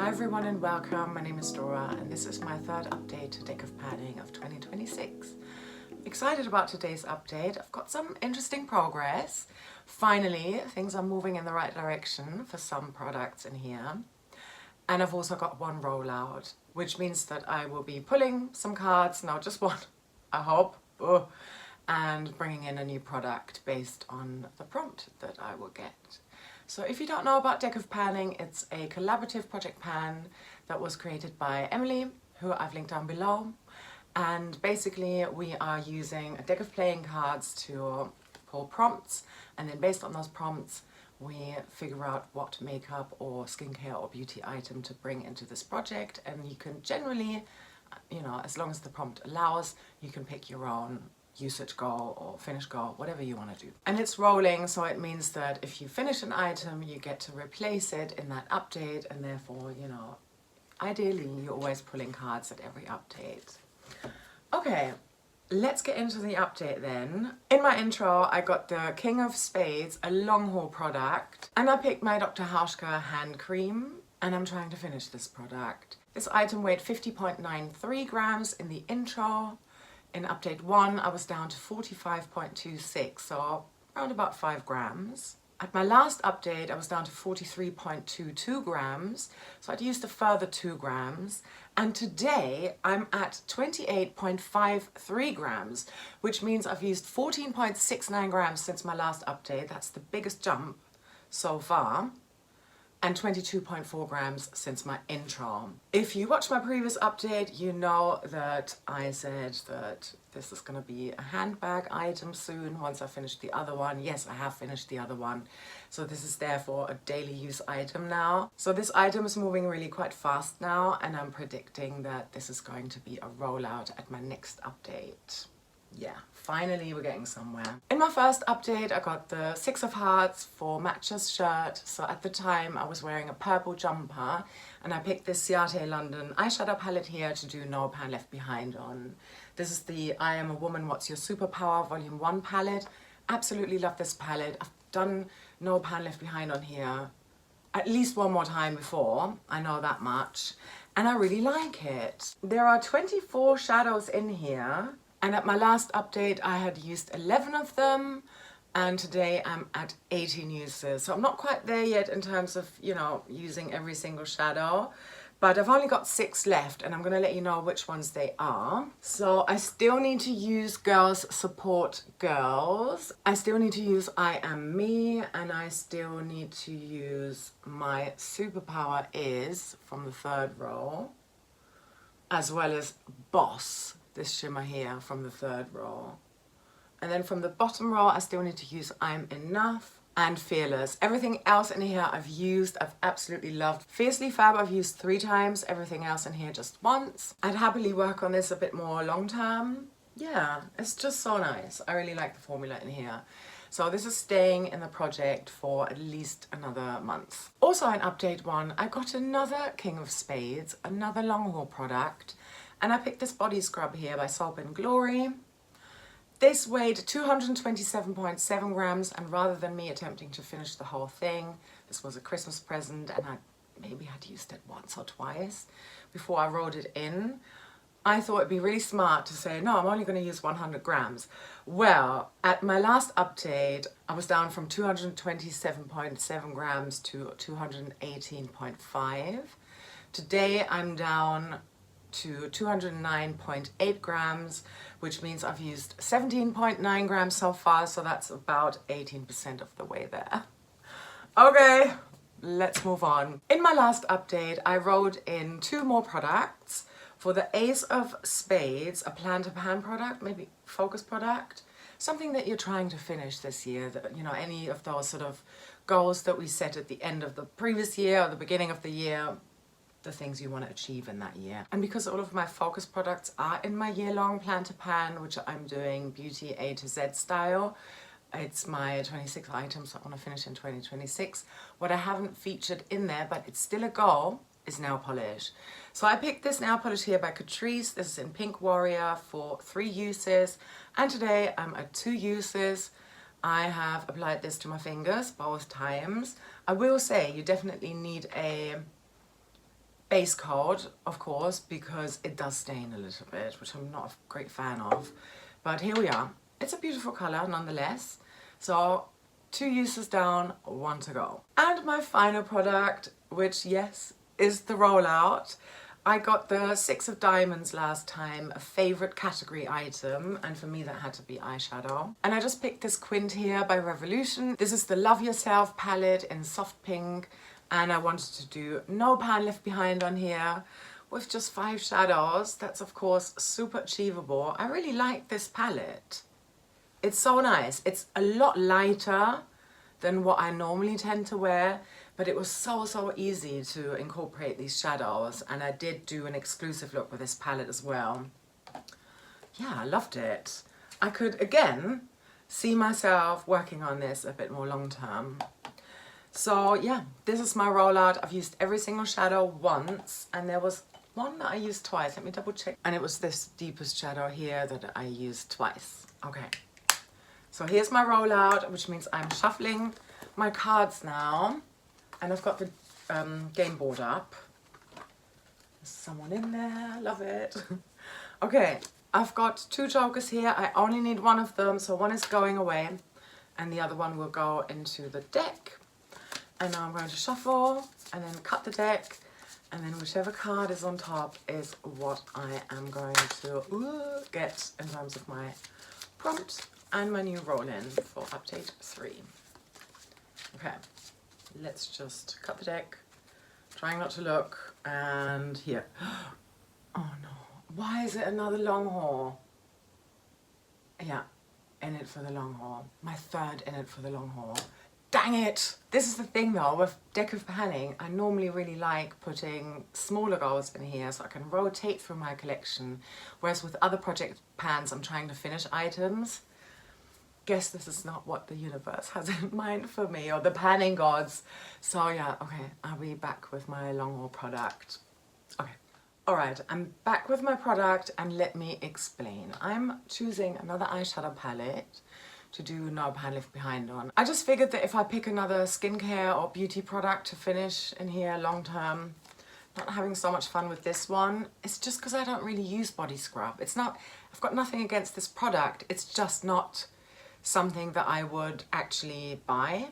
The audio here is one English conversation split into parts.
Hi everyone and welcome, my name is Dora and this is my third update to Deck of Padding of 2026. Excited about today's update. I've got some interesting progress. Finally, things are moving in the right direction for some products in here. And I've also got one rollout, which means that I will be pulling some cards, now just one, I hope, and bringing in a new product based on the prompt that I will get. So if you don't know about Deck of Padding, it's a collaborative project pan that was created by Emily, who I've linked down below. And basically we are using a deck of playing cards to pull prompts, and then based on those prompts we figure out what makeup or skincare or beauty item to bring into this project. And you can generally, as long as the prompt allows, you can pick your own usage goal or finish goal, whatever you want to do. And it's rolling, so it means that if you finish an item you get to replace it in that update, and therefore, ideally you're always pulling cards at every update. Okay, let's get into the update then. In my intro I got the King of Spades, a long haul product, and I picked my Dr. Hauschka hand cream, and I'm trying to finish this product. This item weighed 50.93 grams in the intro. In update 1 I was down to 45.26, so around about 5 grams. At my last update I was down to 43.22 grams, so I'd used a further 2 grams. And today I'm at 28.53 grams, which means I've used 14.69 grams since my last update. That's the biggest jump so far. And 22.4 grams since my intro. If you watched my previous update, you know that I said that this is going to be a handbag item soon once I finish the other one. Yes, I have finished the other one. So this is therefore a daily use item now. So this item is moving really quite fast now, and I'm predicting that this is going to be a rollout at my next update. Yeah, finally we're getting somewhere. In my first update I got the 6 of Hearts for Matcha's shirt. So at the time I was wearing a purple jumper, and I picked this Ciate London eyeshadow palette here to do No Pan Left Behind on. This is the I Am a Woman, What's Your Superpower Volume 1 palette. Absolutely love this palette. I've done No Pan Left Behind on here at least one more time before, I know that much, and I really like it. There are 24 shadows in here. And at my last update I had used 11 of them, and today I'm at 18 uses. So I'm not quite there yet in terms of, using every single shadow, but I've only got 6 left, and I'm going to let you know which ones they are. So I still need to use Girls Support Girls. I still need to use I Am Me, and I still need to use My Superpower Is from the 3rd row, as well as Boss, this shimmer here from the 3rd row. And then from the bottom row I still need to use I'm Enough and Fearless. Everything else in here I've used, I've absolutely loved. Fiercely Fab I've used 3 times, everything else in here just once. I'd happily work on this a bit more long term. Yeah, it's just so nice. I really like the formula in here. So this is staying in the project for at least another month. Also in update 1 I got another King of Spades, another long haul product. And I picked this body scrub here by Soap & Glory. This weighed 227.7 grams, and rather than me attempting to finish the whole thing, this was a Christmas present and I maybe had used it once or twice before I rolled it in, I thought it'd be really smart to say, no, I'm only going to use 100 grams. Well, at my last update, I was down from 227.7 grams to 218.5. Today I'm down to 209.8 grams, which means I've used 17.9 grams so far, so that's about 18% of the way there. Okay, let's move on. In my last update, I rolled in 2 more products. For the Ace of Spades, a plan to pan product, maybe focus product, something that you're trying to finish this year, that, any of those sort of goals that we set at the end of the previous year or the beginning of the year, the things you want to achieve in that year. And because all of my focus products are in my year-long plan to pan, which I'm doing beauty A to Z style, it's my 26 items I want to finish in 2026. What I haven't featured in there, but it's still a goal, is nail polish. So I picked this nail polish here by Catrice. This is in Pink Warrior for 3 uses, and today I'm at 2 uses. I have applied this to my fingers both times. I will say you definitely need a base coat, of course, because it does stain a little bit, which I'm not a great fan of. But here we are. It's a beautiful colour nonetheless. So 2 uses down, 1 to go. And my final product, which yes, is the rollout. I got the 6 of Diamonds last time, a favourite category item, and for me that had to be eyeshadow. And I just picked this Quint here by Revolution. This is the Love Yourself palette in soft pink, and I wanted to do no pan left behind on here with just 5 shadows. That's of course super achievable. I really like this palette. It's so nice. It's a lot lighter than what I normally tend to wear, but it was so easy to incorporate these shadows, and I did do an exclusive look with this palette as well. Yeah, I loved it. I could again see myself working on this a bit more long term. So yeah, this is my rollout. I've used every single shadow once, and there was one that I used twice. Let me double check. And it was this deepest shadow here that I used twice. Okay, so here's my rollout, which means I'm shuffling my cards now. And I've got the game board up. There's someone in there, love it. Okay, I've got 2 jokers here. I only need one of them, so one is going away and the other one will go into the deck. And now I'm going to shuffle and then cut the deck, and then whichever card is on top is what I am going to get in terms of my prompt and my new roll-in for update 3. Okay. Let's just cut the deck, trying not to look, and here. Oh no, why is it another long haul? Yeah, in it for the long haul. My 3rd in it for the long haul. Dang it! This is the thing though, with deck of panning, I normally really like putting smaller goals in here so I can rotate through my collection, whereas with other project pans I'm trying to finish items. Guess this is not what the universe has in mind for me, or the panning gods. So yeah, okay, I'll be back with my long haul product. Okay, all right, I'm back with my product, and let me explain. I'm choosing another eyeshadow palette to do no pan left behind on. I just figured that if I pick another skincare or beauty product to finish in here long term, not having so much fun with this one. It's just because I don't really use body scrub. It's not, I've got nothing against this product, it's just not something that I would actually buy.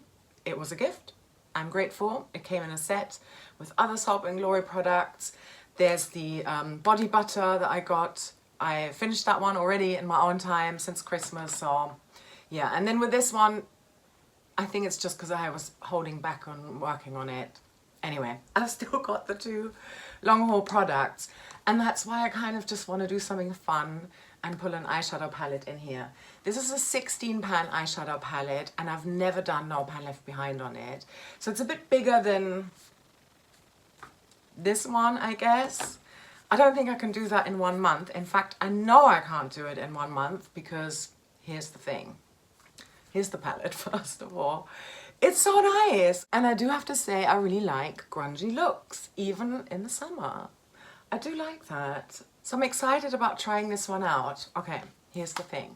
It was a gift. I'm grateful. It came in a set with other Soap and Glory products. There's the body butter that I got. I finished that one already in my own time since Christmas, so yeah. And then with this one, I think it's just because I was holding back on working on it. Anyway, I've still got the 2 long haul products, and that's why I kind of just want to do something fun and pull an eyeshadow palette in here. This is a 16 pan eyeshadow palette, and I've never done no pan left behind on it. So it's a bit bigger than this one, I guess. I don't think I can do that in 1 month. In fact, I know I can't do it in 1 month, because here's the thing. Here's the palette, first of all. It's so nice. And I do have to say, I really like grungy looks, even in the summer. I do like that. So I'm excited about trying this one out. Okay, here's the thing.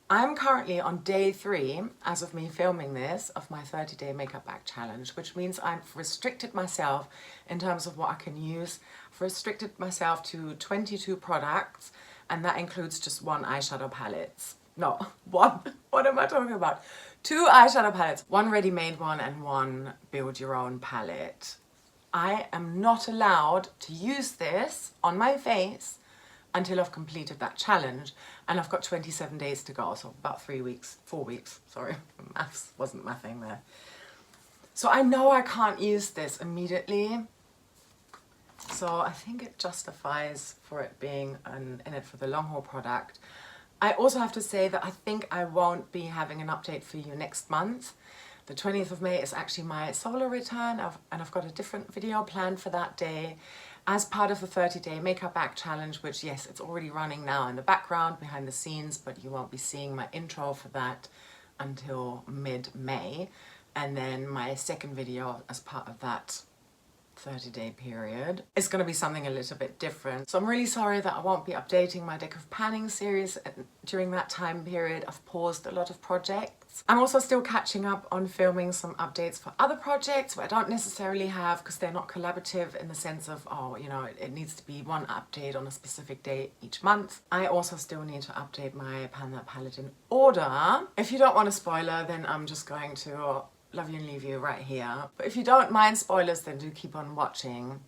I'm currently on day 3, as of me filming this, of my 30-day makeup bag challenge, which means I've restricted myself in terms of what I can use. I've restricted myself to 22 products, and that includes just 1 eyeshadow palette. No, 1. What am I talking about? 2 eyeshadow palettes, 1 ready-made one and 1 build-your-own palette. I am not allowed to use this on my face until I've completed that challenge, and I've got 27 days to go, so about 4 weeks, sorry, maths wasn't my thing there. So I know I can't use this immediately, so I think it justifies for it being in it for the long haul product. I also have to say that I think I won't be having an update for you next month. The 20th of May is actually my solar return, and I've got a different video planned for that day as part of the 30-day makeup bag challenge, which yes, it's already running now in the background behind the scenes, but you won't be seeing my intro for that until mid-May. And then my second video as part of that 30-day period. It's going to be something a little bit different. So I'm really sorry that I won't be updating my deck of panning series during that time period. I've paused a lot of projects. I'm also still catching up on filming some updates for other projects where I don't necessarily have, because they're not collaborative in the sense of, oh, you know, it needs to be one update on a specific day each month. I also still need to update my Pan That palette in order. If you don't want a spoiler, then I'm just going to love you and leave you right here. But if you don't mind spoilers, then do keep on watching.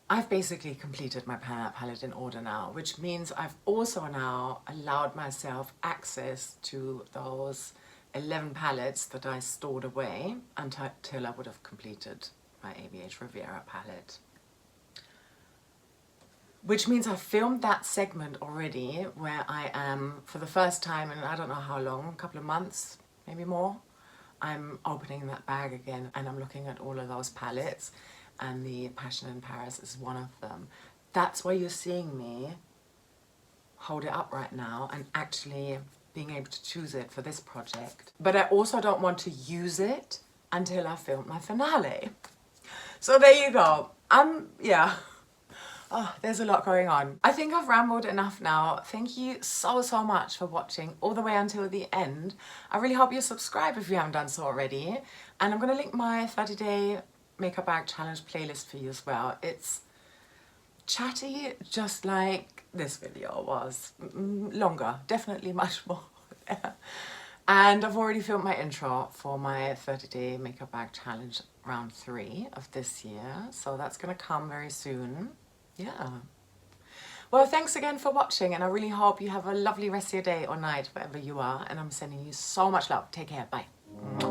I've basically completed my Pan That palette in order now, which means I've also now allowed myself access to those 11 palettes that I stored away until I would have completed my ABH Riviera palette. Which means I filmed that segment already where I am, for the first time in I don't know how long, a couple of months, maybe more, I'm opening that bag again and I'm looking at all of those palettes, and the Passion in Paris is one of them. That's why you're seeing me hold it up right now and actually being able to choose it for this project. But I also don't want to use it until I film my finale. So there you go. Yeah. Oh, there's a lot going on. I think I've rambled enough now. Thank you so much for watching all the way until the end. I really hope you subscribe if you haven't done so already. And I'm going to link my 30-day makeup bag challenge playlist for you as well. It's chatty, just like this video was. Longer, definitely much more. And I've already filmed my intro for my 30-day makeup bag challenge round 3 of this year. So that's going to come very soon. Yeah. Well, thanks again for watching, and I really hope you have a lovely rest of your day or night, wherever you are, and I'm sending you so much love. Take care. Bye.